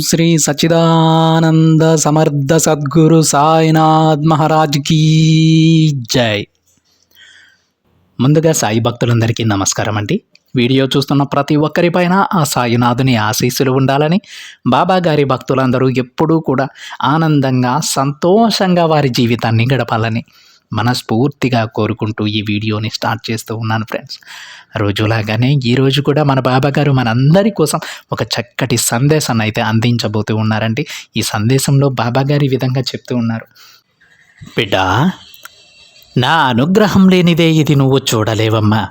శ్రీ సచ్చిదానంద సమర్థ సద్గురు సాయినాథ్ మహారాజ్ కీ జై. ముందుగా సాయి భక్తులందరికీ నమస్కారం అండి. వీడియో చూస్తున్న ప్రతి ఒక్కరిపైన ఆ సాయినాథుని ఆశీస్సులు ఉండాలని, బాబా గారి భక్తులందరూ ఎప్పుడూ కూడా ఆనందంగా సంతోషంగా వారి జీవితాన్ని గడపాలని మనస్ఫూర్తిగా కోరుకుంటూ ఈ వీడియోని స్టార్ట్ చేస్తూ ఉన్నాను ఫ్రెండ్స్. రోజులాగానే ఈరోజు కూడా మన బాబా గారు మనందరి కోసం ఒక చక్కటి సందేశాన్ని అయితే అందించబోతూ ఉన్నారండి. ఈ సందేశంలో బాబా గారు ఈ విధంగా చెప్తూ ఉన్నారు. బిడ్డా, నా అనుగ్రహం లేనిదే ఇది నువ్వు చూడలేవమ్మా.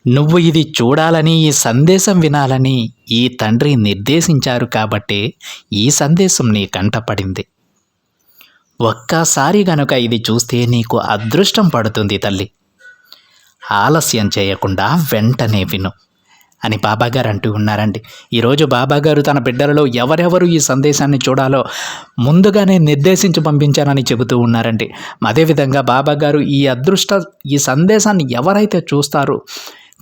నువ్వు ఇది చూడాలని, ఈ సందేశం వినాలని ఈ తండ్రి నిర్దేశించారు కాబట్టే ఈ సందేశం నీ కంటపడింది. ఒక్కసారి గనుక ఇది చూస్తే నీకు అదృష్టం పడుతుంది తల్లి. ఆలస్యం చేయకుండా వెంటనే విను అని బాబాగారు అంటూ ఉన్నారండి. ఈరోజు బాబాగారు తన బిడ్డలలో ఎవరెవరు ఈ సందేశాన్ని చూడాలో ముందుగానే నిర్దేశించి పంపించారని చెబుతూ ఉన్నారండి. అదేవిధంగా బాబాగారు ఈ సందేశాన్ని ఎవరైతే చూస్తారో,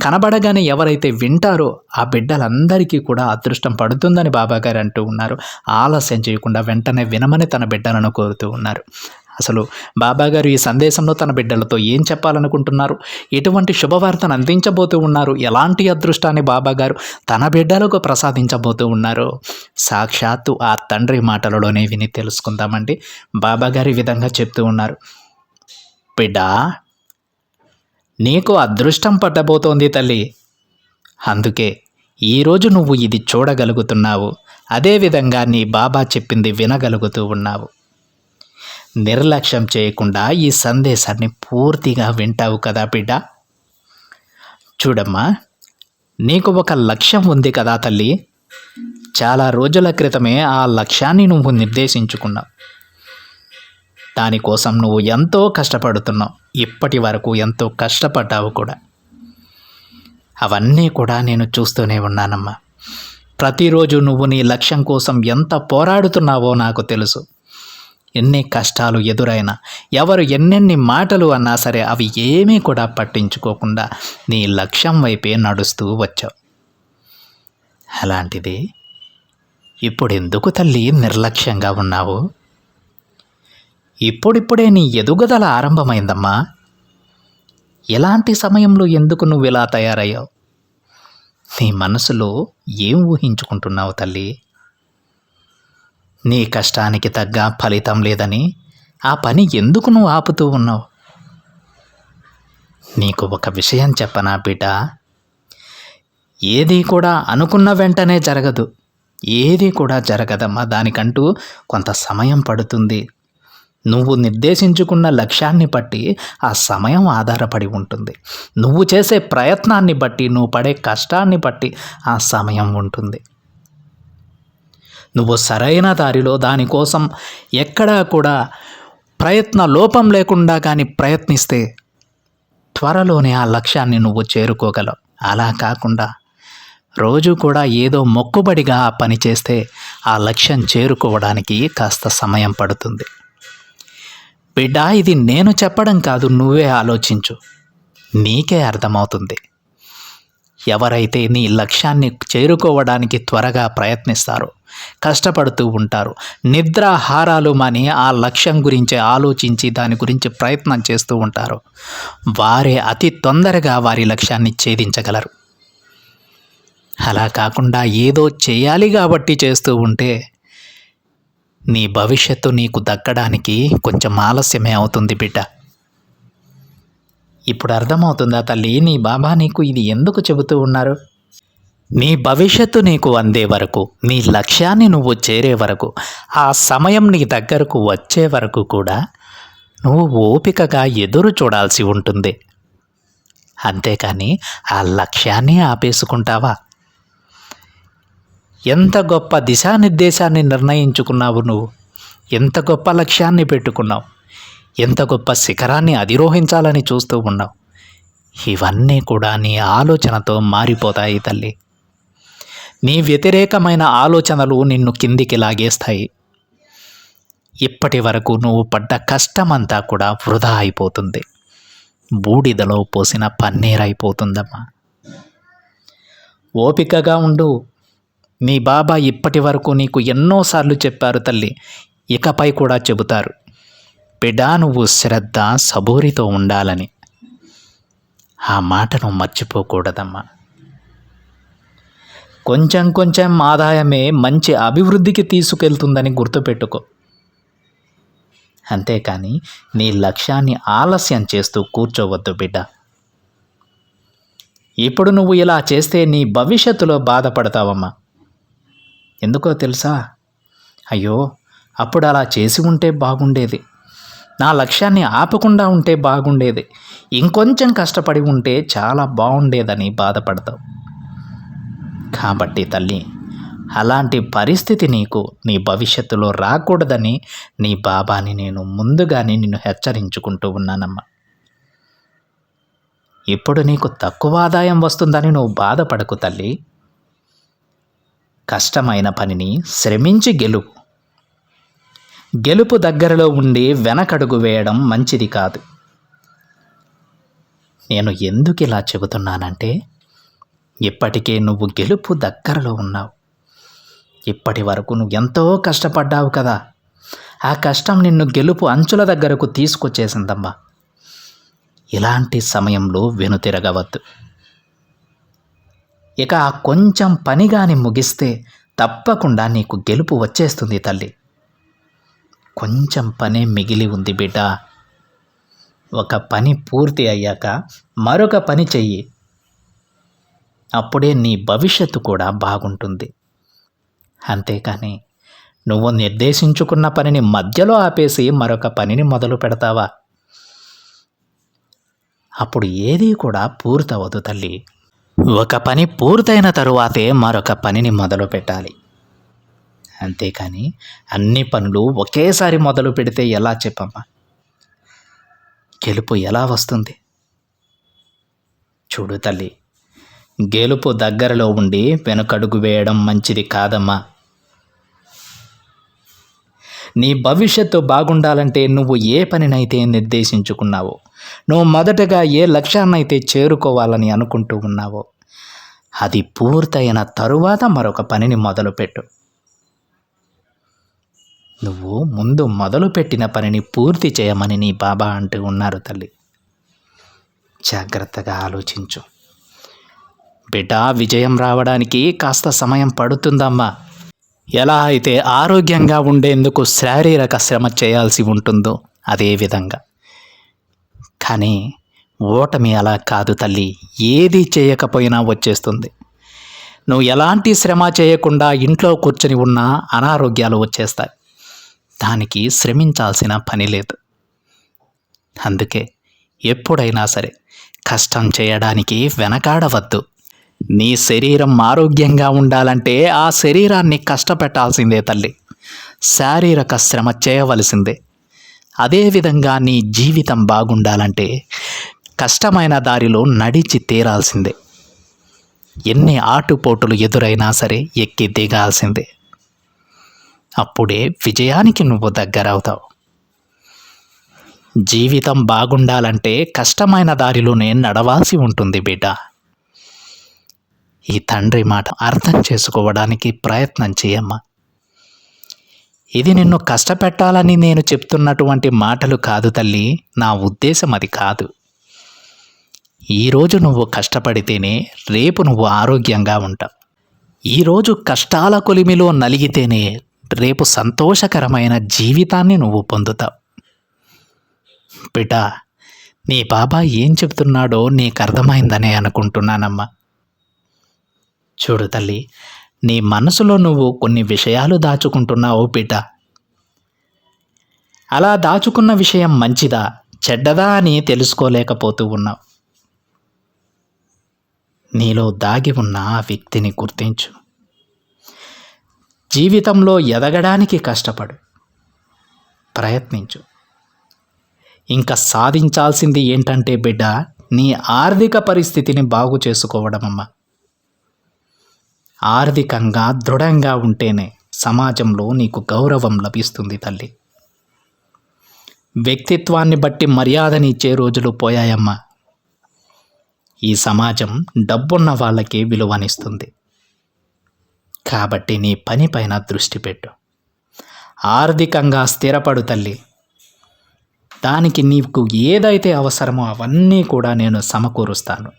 కనబడగానే ఎవరైతే వింటారో ఆ బిడ్డలందరికీ కూడా అదృష్టం పడుతుందని బాబాగారు అంటూ ఉన్నారు. ఆలస్యం చేయకుండా వెంటనే వినమని తన బిడ్డలను కోరుతూ ఉన్నారు. అసలు బాబాగారు ఈ సందేశంలో తన బిడ్డలతో ఏం చెప్పాలనుకుంటున్నారు, ఎటువంటి శుభవార్తను అందించబోతూ ఉన్నారు, ఎలాంటి అదృష్టాన్ని బాబాగారు తన బిడ్డలకు ప్రసాదించబోతూ ఉన్నారో సాక్షాత్తు ఆ తండ్రి మాటలలోనే విని తెలుసుకుందామండి. బాబాగారు ఈ విధంగా చెప్తూ ఉన్నారు. బిడ్డా, నీకు అదృష్టం పట్టబోతోంది తల్లి. అందుకే ఈరోజు నువ్వు ఇది చూడగలుగుతున్నావు. అదేవిధంగా నీ బాబా చెప్పింది వినగలుగుతూ ఉన్నావు. నిర్లక్ష్యం చేయకుండా ఈ సందేశాన్ని పూర్తిగా వింటావు కదా బిడ్డ. చూడమ్మా, నీకు ఒక లక్ష్యం ఉంది కదా తల్లి. చాలా రోజుల క్రితమే ఆ లక్ష్యాన్ని నువ్వు నిర్దేశించుకున్నావు. దానికోసం నువ్వు ఎంతో కష్టపడుతున్నావు. ఇప్పటి వరకు ఎంతో కష్టపడ్డావు కూడా. అవన్నీ కూడా నేను చూస్తూనే ఉన్నానమ్మా. ప్రతిరోజు నువ్వు నీ లక్ష్యం కోసం ఎంత పోరాడుతున్నావో నాకు తెలుసు. ఎన్ని కష్టాలు ఎదురైనా, ఎవరు ఎన్నెన్ని మాటలు అన్నా సరే అవి ఏమీ కూడా పట్టించుకోకుండా నీ లక్ష్యం వైపే నడుస్తూ వచ్చావు. అలాంటిది ఇప్పుడు ఎందుకు తల్లి నిర్లక్ష్యంగా ఉన్నావు? ఇప్పుడిప్పుడే నీ ఎదుగుదల ఆరంభమైందమ్మా. ఎలాంటి సమయంలో ఎందుకు నువ్వు ఇలా తయారయ్యావు? నీ మనసులో ఏం ఊహించుకుంటున్నావు తల్లి? నీ కష్టానికి తగ్గ ఫలితం లేదని ఆ పని ఎందుకు నువ్వు ఆపుతూ ఉన్నావు? నీకు ఒక విషయం చెప్పనా బిడ్డ, ఏది కూడా అనుకున్న వెంటనే జరగదు. ఏది కూడా జరగదమ్మా. దానికంటూ కొంత సమయం పడుతుంది. నువ్వు నిర్దేశించుకున్న లక్ష్యాన్ని బట్టి ఆ సమయం ఆధారపడి ఉంటుంది. నువ్వు చేసే ప్రయత్నాన్ని బట్టి, నువ్వు పడే కష్టాన్ని బట్టి ఆ సమయం ఉంటుంది. నువ్వు సరైన దారిలో దానికోసం ఎక్కడా కూడా ప్రయత్న లోపం లేకుండా కానీ ప్రయత్నిస్తే త్వరలోనే ఆ లక్ష్యాన్ని నువ్వు చేరుకోగలవు. అలా కాకుండా రోజు కూడా ఏదో మొక్కుబడిగా ఆ పని చేస్తే ఆ లక్ష్యం చేరుకోవడానికి కాస్త సమయం పడుతుంది. బిడ్డ, ఇది నేను చెప్పడం కాదు, నువ్వే ఆలోచించు. నీకే అర్థమవుతుంది. ఎవరైతే నీ లక్ష్యాన్ని చేరుకోవడానికి త్వరగా ప్రయత్నిస్తారో, కష్టపడుతూ ఉంటారు, నిద్రాహారాలు మాని ఆ లక్ష్యం గురించి ఆలోచించి దాని గురించి ప్రయత్నం చేస్తూ ఉంటారు, వారే అతి తొందరగా వారి లక్ష్యాన్ని ఛేదించగలరు. అలా కాకుండా ఏదో చేయాలి కాబట్టి చేస్తూ ఉంటే నీ భవిష్యత్తు నీకు దక్కడానికి కొంచెం ఆలస్యమే అవుతుంది బిడ్డ. ఇప్పుడు అర్థమవుతుందా తల్లి, నీ బాబా నీకు ఇది ఎందుకు చెబుతూ ఉన్నారు? నీ భవిష్యత్తు నీకు అందే వరకు, నీ లక్ష్యాన్ని నువ్వు చేరే వరకు, ఆ సమయం నీ దగ్గరకు వచ్చే వరకు కూడా నువ్వు ఓపికగా ఎదురు చూడాల్సి ఉంటుంది. అంతేకాని ఆ లక్ష్యాన్ని ఆపేసుకుంటావా? ఎంత గొప్ప దిశానిర్దేశాన్ని నిర్ణయించుకున్నావు నువ్వు. ఎంత గొప్ప లక్ష్యాన్ని పెట్టుకున్నావు. ఎంత గొప్ప శిఖరాన్ని అధిరోహించాలని చూస్తూ ఉన్నావు. ఇవన్నీ కూడా నీ ఆలోచనతో మారిపోతాయి తల్లి. నీ వ్యతిరేకమైన ఆలోచనలు నిన్ను కిందికి లాగేస్తాయి. ఇప్పటి వరకు నువ్వు పడ్డ కష్టమంతా కూడా వృధా అయిపోతుంది. బూడిదలో పోసిన పన్నీరైపోతుందమ్మా. ఓపికగా ఉండు. నీ బాబా ఇప్పటి వరకు నీకు ఎన్నోసార్లు చెప్పారు తల్లి, ఇకపై కూడా చెబుతారు. బిడ్డా, నువ్వు శ్రద్ధ సబూరితో ఉండాలని. ఆ మాటను మర్చిపోకూడదమ్మా. కొంచెం కొంచెం ఆదాయమే మంచి అభివృద్ధికి తీసుకెళ్తుందని గుర్తుపెట్టుకో. అంతేకాని నీ లక్ష్యాన్ని ఆలస్యం చేస్తూ కూర్చోవద్దు బిడ్డ. ఇప్పుడు నువ్వు ఇలా చేస్తే నీ భవిష్యత్తులో బాధపడతావమ్మా. ఎందుకో తెలుసా? అయ్యో, అప్పుడు అలా చేసి ఉంటే బాగుండేది, నా లక్ష్యాన్ని ఆపకుండా ఉంటే బాగుండేది, ఇంకొంచెం కష్టపడి ఉంటే చాలా బాగుండేదని బాధపడతావు. కాబట్టి తల్లి, అలాంటి పరిస్థితి నీకు నీ భవిష్యత్తులో రాకూడదని నీ బాబాని నేను ముందుగానే నిన్ను హెచ్చరించుకుంటూ ఉన్నానమ్మా. ఇప్పుడు నీకు తక్కువ ఆదాయం వస్తుందని నువ్వు బాధపడకు తల్లి. కష్టమైన పనిని శ్రమించి గెలుపు. గెలుపు దగ్గరలో ఉండి వెనకడుగు వేయడం మంచిది కాదు. నేను ఎందుకు ఇలా చెబుతున్నానంటే, ఇప్పటికే నువ్వు గెలుపు దగ్గరలో ఉన్నావు. ఇప్పటి వరకు నువ్వు ఎంతో కష్టపడ్డావు కదా, ఆ కష్టం నిన్ను గెలుపు అంచుల దగ్గరకు తీసుకొచ్చేసిందమ్మా. ఇలాంటి సమయంలో వెనుతిరగవద్దు. ఇక ఆ కొంచెం పని గాని ముగిస్తే తప్పకుండా నీకు గెలుపు వచ్చేస్తుంది తల్లి. కొంచెం పనే మిగిలి ఉంది బిడ్డ. ఒక పని పూర్తి అయ్యాక మరొక పని చెయ్యి. అప్పుడే నీ భవిష్యత్తు కూడా బాగుంటుంది. అంతేకాని నువ్వు నిర్దేశించుకున్న పనిని మధ్యలో ఆపేసి మరొక పనిని మొదలు పెడతావా? అప్పుడు ఏదీ కూడా పూర్తవదు తల్లి. ఒక పని పూర్తయిన తరువాతే మరొక పనిని మొదలు పెట్టాలి. అంతేకాని అన్ని పనులు ఒకేసారి మొదలు పెడితే ఎలా చెప్పమ్మా? గెలుపు ఎలా వస్తుంది? చూడు తల్లి, గెలుపు దగ్గరలో ఉండి వెనుకడుగు వేయడం మంచిది కాదమ్మా. నీ భవిష్యత్తు బాగుండాలంటే నువ్వు ఏ పనినైతే నిర్దేశించుకున్నావో, నువ్వు మొదటగా ఏ లక్ష్యాన్నైతే చేరుకోవాలని అనుకుంటూ ఉన్నావో, అది పూర్తయిన తరువాత మరొక పనిని మొదలుపెట్టు. నువ్వు ముందు మొదలుపెట్టిన పనిని పూర్తి చేయమని నీ బాబా అంటూ ఉన్నారు తల్లి. జాగ్రత్తగా ఆలోచించు బిడ్డ. విజయం రావడానికి కాస్త సమయం పడుతుందమ్మా. ఎలా అయితే ఆరోగ్యంగా ఉండేందుకు శారీరక శ్రమ చేయాల్సి ఉంటుందో అదేవిధంగా. కానీ ఓటమి అలా కాదు తల్లి, ఏది చేయకపోయినా వచ్చేస్తుంది. నువ్వు ఎలాంటి శ్రమ చేయకుండా ఇంట్లో కూర్చొని ఉన్నా అనారోగ్యాలు వచ్చేస్తాయి. దానికి శ్రమించాల్సిన పని లేదు. అందుకే ఎప్పుడైనా సరే కష్టం చేయడానికి వెనకాడవద్దు. నీ శరీరం ఆరోగ్యంగా ఉండాలంటే ఆ శరీరాన్ని కష్టపెట్టాల్సిందే తల్లి. శారీరక శ్రమ చేయవలసిందే. అదేవిధంగా నీ జీవితం బాగుండాలంటే కష్టమైన దారిలో నడిచి తీరాల్సిందే. ఎన్ని ఆటుపోటులు ఎదురైనా సరే ఎక్కి దిగాల్సిందే. అప్పుడే విజయానికి నువ్వు దగ్గరవుతావు. జీవితం బాగుండాలంటే కష్టమైన దారిలోనే నడవాల్సి ఉంటుంది బిడ్డ. ఈ తండ్రి మాట అర్థం చేసుకోవడానికి ప్రయత్నం చేయమ్మా. ఇది నిన్ను కష్టపెట్టాలని నేను చెప్తున్నటువంటి మాటలు కాదు తల్లి. నా ఉద్దేశం అది కాదు. ఈరోజు నువ్వు కష్టపడితేనే రేపు నువ్వు ఆరోగ్యంగా ఉంటావు. ఈరోజు కష్టాల కొలిమిలో నలిగితేనే రేపు సంతోషకరమైన జీవితాన్ని నువ్వు పొందుతావు. బిడ్డ, నీ బాబా ఏం చెప్తున్నాడో నీకు అర్థమైందనే అనుకుంటున్నానమ్మా. చూడు తల్లి, నీ మనసులో నువ్వు కొన్ని విషయాలు దాచుకుంటున్నావు బిడ్డ. అలా దాచుకున్న విషయం మంచిదా చెడ్డదా అని తెలుసుకోలేకపోతూ ఉన్నావు. నీలో దాగి ఉన్న ఆ వ్యక్తిని గుర్తించు. జీవితంలో ఎదగడానికి కష్టపడు, ప్రయత్నించు. ఇంకా సాధించాల్సింది ఏంటంటే బిడ్డ, నీ ఆర్థిక పరిస్థితిని బాగు చేసుకోవడమమ్మా. ఆర్థికంగా దృఢంగా ఉంటేనే సమాజంలో నీకు గౌరవం లభిస్తుంది తల్లి. వ్యక్తిత్వాన్ని బట్టి మర్యాదనిచ్చే రోజులు పోయాయమ్మా. ఈ సమాజం డబ్బున్న వాళ్ళకే విలువనిస్తుంది. కాబట్టి నీ పనిపైన దృష్టి పెట్టు. ఆర్థికంగా స్థిరపడు తల్లి. దానికి నీకు ఏదైతే అవసరమో అవన్నీ కూడా నేను సమకూరుస్తాను.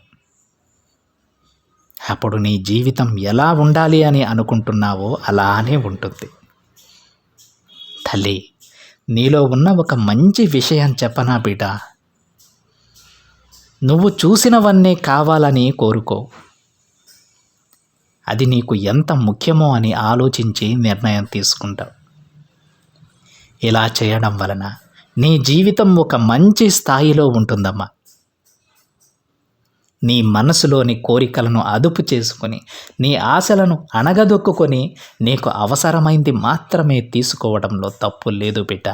అప్పుడు నీ జీవితం ఎలా ఉండాలి అని అనుకుంటున్నావో అలానే ఉంటుంది. తల్లి, నీలో ఉన్న ఒక మంచి విషయం చెప్పనా బిడ్డ? నువ్వు చూసినవన్నీ కావాలని కోరుకో. అది నీకు ఎంత ముఖ్యమో అని ఆలోచించి నిర్ణయం తీసుకుంటావు. ఇలా చేయడం వలన నీ జీవితం ఒక మంచి స్థాయిలో ఉంటుందమ్మా. నీ మనసులోని కోరికలను అదుపు చేసుకొని, నీ ఆశలను అణగదొక్కుకొని, నీకు అవసరమైంది మాత్రమే తీసుకోవడంలో తప్పు లేదు బిడ్డ.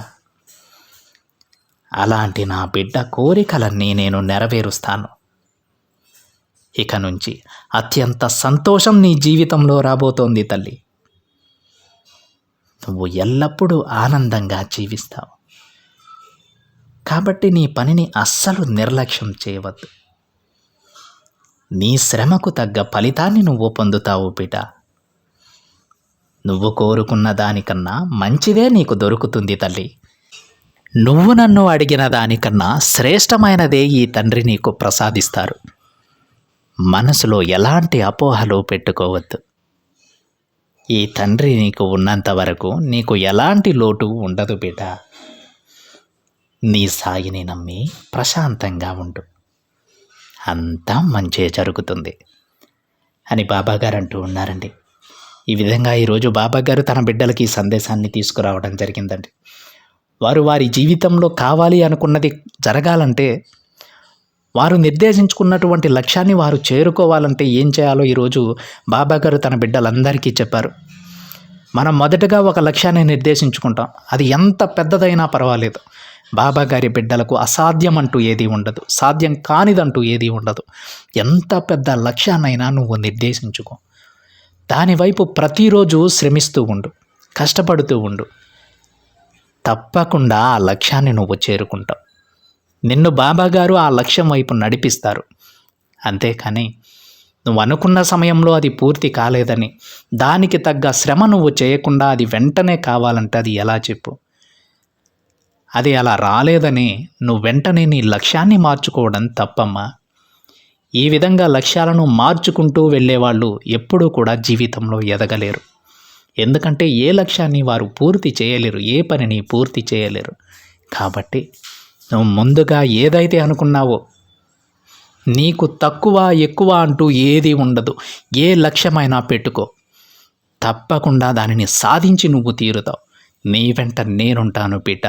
అలాంటి నా బిడ్డ కోరికలన్నీ నేను నెరవేరుస్తాను. ఇక నుంచి అత్యంత సంతోషం నీ జీవితంలో రాబోతోంది తల్లి. నువ్వు ఎల్లప్పుడూ ఆనందంగా జీవిస్తావు. కాబట్టి నీ పనిని అస్సలు నిర్లక్ష్యం చేయవద్దు. నీ శ్రమకు తగ్గ ఫలితాన్ని నువ్వు పొందుతావు బిడ్డ. నువ్వు కోరుకున్న దానికన్నా మంచిదే నీకు దొరుకుతుంది తల్లి. నువ్వు నన్ను అడిగిన దానికన్నా శ్రేష్టమైనదే ఈ తండ్రి నీకు ప్రసాదిస్తారు. మనసులో ఎలాంటి అపోహలు పెట్టుకోవద్దు. ఈ తండ్రి నీకు ఉన్నంత వరకు నీకు ఎలాంటి లోటు ఉండదు బిడ్డ. నీ సాయిని నమ్మి ప్రశాంతంగా ఉండు. అంతా మంచే జరుగుతుంది అని బాబాగారు అంటూ ఉన్నారండి. ఈ విధంగా ఈరోజు బాబాగారు తన బిడ్డలకి ఈ సందేశాన్ని తీసుకురావడం జరిగిందండి. వారు వారి జీవితంలో కావాలి అనుకున్నది జరగాలంటే, వారు నిర్దేశించుకున్నటువంటి లక్ష్యాన్ని వారు చేరుకోవాలంటే ఏం చేయాలో ఈరోజు బాబాగారు తన బిడ్డలందరికీ చెప్పారు. మనం మొదటగా ఒక లక్ష్యాన్ని నిర్దేశించుకుంటాం. అది ఎంత పెద్దదైనా పర్వాలేదు. బాబాగారి బిడ్డలకు అసాధ్యం అంటూ ఏది ఉండదు, సాధ్యం కానిదంటూ ఏది ఉండదు. ఎంత పెద్ద లక్ష్యాన్నైనా నువ్వు నిర్దేశించుకో. దానివైపు ప్రతిరోజు శ్రమిస్తూ ఉండు, కష్టపడుతూ ఉండు. తప్పకుండా ఆ లక్ష్యాన్ని నువ్వు చేరుకుంటావు. నిన్ను బాబాగారు ఆ లక్ష్యం వైపు నడిపిస్తారు. అంతేకాని నువ్వు అనుకున్న సమయంలో అది పూర్తి కాలేదని, దానికి తగ్గ శ్రమ నువ్వు చేయకుండా అది వెంటనే కావాలంటే అది ఎలా చెప్పు? అది అలా రాలేదని నువ్వు వెంటనే నీ లక్ష్యాన్ని మార్చుకోవడం తప్పమ్మా. ఈ విధంగా లక్ష్యాలను మార్చుకుంటూ వెళ్ళేవాళ్ళు ఎప్పుడూ కూడా జీవితంలో ఎదగలేరు. ఎందుకంటే ఏ లక్ష్యాన్ని వారు పూర్తి చేయలేరు, ఏ పనిని పూర్తి చేయలేరు. కాబట్టి నువ్వు ముందుగా ఏదైతే అనుకున్నావో, నీకు తక్కువ ఎక్కువ అంటూ ఏది ఉండదు. ఏ లక్ష్యమైనా పెట్టుకో, తప్పకుండా దానిని సాధించి నువ్వు తీరుతావు. నీ వెంట నేనుంటాను బిడ్డ.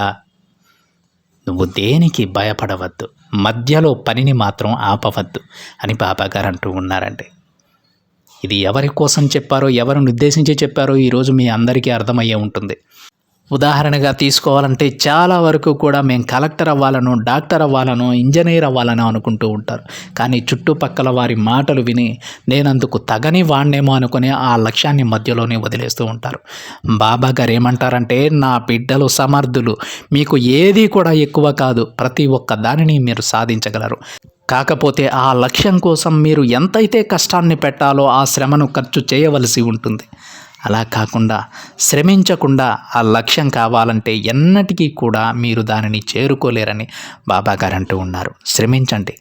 నువ్వు దేనికి భయపడవద్దు, మధ్యలో పనిని మాత్రం ఆపవద్దు అని బాబాగారు అంటూ ఉన్నారండి. ఇది ఎవరి కోసం చెప్పారో, ఎవరిని ఉద్దేశించి చెప్పారో ఈరోజు మీ అందరికీ అర్థమయ్యే ఉంటుంది. ఉదాహరణగా తీసుకోవాలంటే చాలా వరకు కూడా మేము కలెక్టర్ అవ్వాలను, డాక్టర్ అవ్వాలను, ఇంజనీర్ అవ్వాలను అనుకుంటూ ఉంటారు. కానీ చుట్టుపక్కల వారి మాటలు విని నేనందుకు తగని వాణ్ణేమో అనుకుని ఆ లక్ష్యాన్ని మధ్యలోనే వదిలేస్తూ ఉంటారు. బాబా గారు ఏమంటారంటే, నా బిడ్డలు సమర్థులు, మీకు ఏది కూడా ఎక్కువ కాదు, ప్రతి ఒక్క దానిని మీరు సాధించగలరు. కాకపోతే ఆ లక్ష్యం కోసం మీరు ఎంతైతే కష్టాన్ని పెట్టాలో ఆ శ్రమను ఖర్చు చేయవలసి ఉంటుంది. అలా కాకుండా శ్రమించకుండా ఆ లక్ష్యం కావాలంటే ఎన్నటికీ కూడా మీరు దానిని చేరుకోలేరని బాబాగారు అంటూ ఉన్నారు. శ్రమించండి.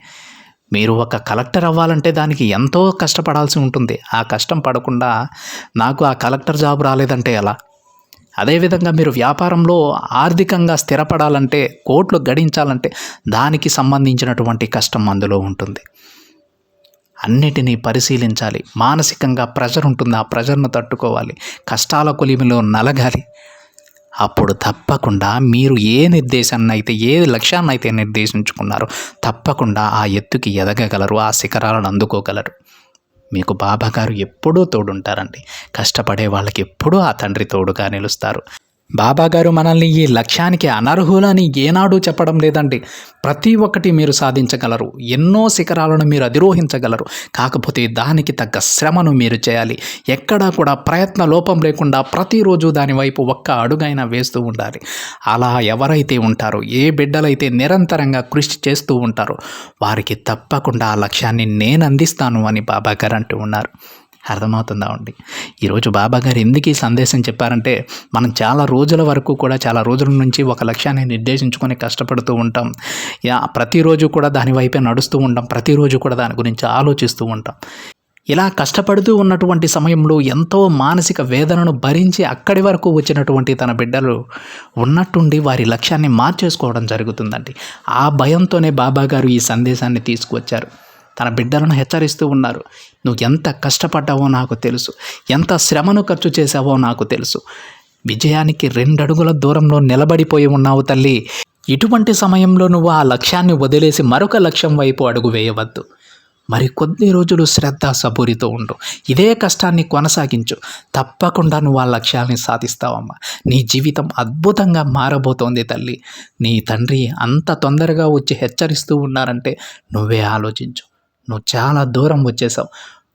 మీరు ఒక కలెక్టర్ అవ్వాలంటే దానికి ఎంతో కష్టపడాల్సి ఉంటుంది. ఆ కష్టం పడకుండా నాకు ఆ కలెక్టర్ జాబ్ రాలేదంటే ఎలా? అదేవిధంగా మీరు వ్యాపారంలో ఆర్థికంగా స్థిరపడాలంటే, కోట్లు గడించాలంటే దానికి సంబంధించినటువంటి కష్టం అందులో ఉంటుంది. అన్నిటినీ పరిశీలించాలి. మానసికంగా ప్రెషర్ ఉంటుంది, ఆ ప్రెషర్ను తట్టుకోవాలి, కష్టాల కొలిమిలో నలగాలి. అప్పుడు తప్పకుండా మీరు ఏ నిర్దేశాన్ని అయితే, ఏ లక్ష్యాన్ని అయితే నిర్దేశించుకున్నారో తప్పకుండా ఆ ఎత్తుకి ఎదగగలరు, ఆ శిఖరాలను అందుకోగలరు. మీకు బాబాగారు ఎప్పుడూ తోడుంటారండి. కష్టపడే వాళ్ళకి ఎప్పుడూ ఆ తండ్రి తోడుగా నిలుస్తారు. బాబాగారు మనల్ని ఈ లక్ష్యానికి అనర్హులని ఏనాడు చెప్పడం లేదండి. ప్రతి ఒక్కటి మీరు సాధించగలరు, ఎన్నో శిఖరాలను మీరు అధిరోహించగలరు. కాకపోతే దానికి తగ్గ శ్రమను మీరు చేయాలి. ఎక్కడా కూడా ప్రయత్న లోపం లేకుండా ప్రతిరోజు దానివైపు ఒక్క అడుగైనా వేస్తూ ఉండాలి. అలా ఎవరైతే ఉంటారో, ఏ బిడ్డలైతే నిరంతరంగా కృషి చేస్తూ ఉంటారో వారికి తప్పకుండా ఆ లక్ష్యాన్ని నేను అందిస్తాను అని బాబాగారు అంటూ ఉన్నారు. అర్థమవుతుందా అండి? ఈరోజు బాబాగారు ఎందుకు ఈ సందేశం చెప్పారంటే, మనం చాలా రోజుల వరకు కూడా చాలా రోజుల నుంచి ఒక లక్ష్యాన్ని నిర్దేశించుకొని కష్టపడుతూ ఉంటాం. ప్రతిరోజు కూడా దాని వైపే నడుస్తూ ఉంటాం. ప్రతిరోజు కూడా దాని గురించి ఆలోచిస్తూ ఉంటాం. ఇలా కష్టపడుతూ ఉన్నటువంటి సమయంలో ఎంతో మానసిక వేదనను భరించి అక్కడి వరకు వచ్చినటువంటి తన బిడ్డలు ఉన్నట్టుండి వారి లక్ష్యాన్ని మార్చేసుకోవడం జరుగుతుందండి. ఆ భయంతోనే బాబాగారు ఈ సందేశాన్ని తీసుకువచ్చారు. తన బిడ్డలను హెచ్చరిస్తూ ఉన్నారు. నువ్వు ఎంత కష్టపడ్డావో నాకు తెలుసు, ఎంత శ్రమను ఖర్చు చేసావో నాకు తెలుసు. విజయానికి 2 అడుగుల దూరంలో నిలబడిపోయి ఉన్నావు తల్లి. ఇటువంటి సమయంలో నువ్వు ఆ లక్ష్యాన్ని వదిలేసి మరొక లక్ష్యం వైపు అడుగు వేయవద్దు. మరి కొద్ది రోజులు శ్రద్ధ సబూరితో ఉండు. ఇదే కష్టాన్ని కొనసాగించు. తప్పకుండా నువ్వు ఆ లక్ష్యాన్ని సాధిస్తావమ్మా. నీ జీవితం అద్భుతంగా మారబోతోంది తల్లి. నీ తండ్రి అంత తొందరగా వచ్చి హెచ్చరిస్తూ ఉన్నారంటే నువ్వే ఆలోచించు. నువ్వు చాలా దూరం వచ్చేసావు.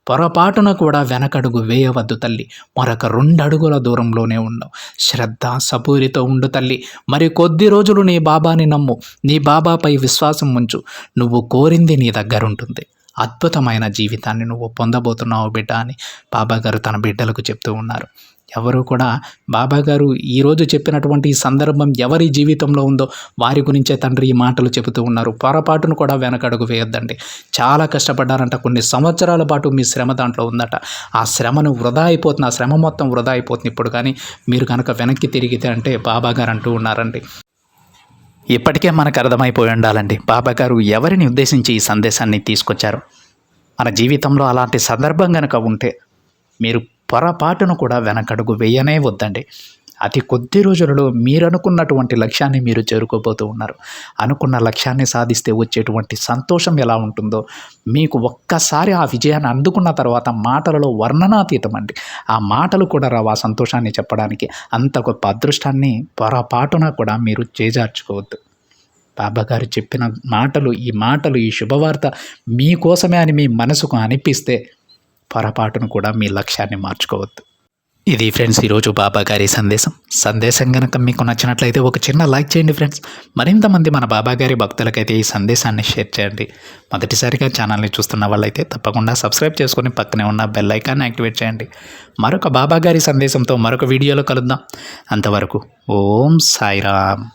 పొరపాటున కూడా వెనకడుగు వేయవద్దు తల్లి. మరొక 2 అడుగుల దూరంలోనే ఉన్నావు. శ్రద్ధ సబూరితో ఉండు తల్లి. మరి కొద్ది రోజులు నీ బాబాని నమ్ము. నీ బాబాపై విశ్వాసం ఉంచు. నువ్వు కోరింది నీ దగ్గరుంటుంది. అద్భుతమైన జీవితాన్ని నువ్వు పొందబోతున్నావు బిడ్డ అని బాబాగారు తన బిడ్డలకు చెప్తూ ఉన్నారు. ఎవరు కూడా బాబాగారు ఈరోజు చెప్పినటువంటి ఈ సందర్భం ఎవరి జీవితంలో ఉందో వారి గురించే తండ్రి ఈ మాటలు చెబుతూ ఉన్నారు. పొరపాటును కూడా వెనకడుగు వేయొద్దండి. చాలా కష్టపడ్డారంట. కొన్ని సంవత్సరాల పాటు మీ శ్రమ దాంట్లో ఉందట. ఆ శ్రమను వృధా అయిపోతుంది. ఆ శ్రమ మొత్తం వృధా అయిపోతుంది ఇప్పుడు. కానీ మీరు కనుక వెనక్కి తిరిగితే అంటే బాబాగారు అంటూ ఉన్నారండి. ఇప్పటికే మనకు అర్థమైపోయి ఉండాలండి బాబాగారు ఎవరిని ఉద్దేశించి ఈ సందేశాన్ని తీసుకొచ్చారు. మన జీవితంలో అలాంటి సందర్భం కనుక ఉంటే మీరు పొరపాటును కూడా వెనకడుగు వేయనే వద్దండి. అతి కొద్ది రోజులలో మీరు అనుకున్నటువంటి లక్ష్యాన్ని మీరు చేరుకోబోతూ ఉన్నారు. అనుకున్న లక్ష్యాన్ని సాధిస్తే వచ్చేటువంటి సంతోషం ఎలా ఉంటుందో మీకు ఒక్కసారి ఆ విజయాన్ని అందుకున్న తర్వాత మాటలలో వర్ణనాతీతం అండి. ఆ మాటలు కూడా రావు ఆ సంతోషాన్ని చెప్పడానికి. అంత గొప్ప అదృష్టాన్ని పొరపాటున కూడా మీరు చేజార్చుకోవద్దు. బాబాగారు చెప్పిన మాటలు ఈ శుభవార్త మీకోసమే అని మీ మనసుకు అనిపిస్తే పొరపాటును కూడా మీ లక్ష్యాన్ని మార్చుకోవద్దు. ఇది ఫ్రెండ్స్ ఈరోజు బాబాగారి సందేశం కనుక మీకు నచ్చినట్లయితే ఒక చిన్న లైక్ చేయండి ఫ్రెండ్స్. మరింత మంది మన బాబాగారి భక్తులకైతే ఈ సందేశాన్ని షేర్ చేయండి. మొదటిసారిగా ఛానల్ని చూస్తున్న వాళ్ళైతే తప్పకుండా సబ్స్క్రైబ్ చేసుకొని పక్కనే ఉన్న బెల్ ఐకాన్ని యాక్టివేట్ చేయండి. మరొక బాబాగారి సందేశంతో మరొక వీడియోలో కలుద్దాం. అంతవరకు ఓం సాయిరామ్.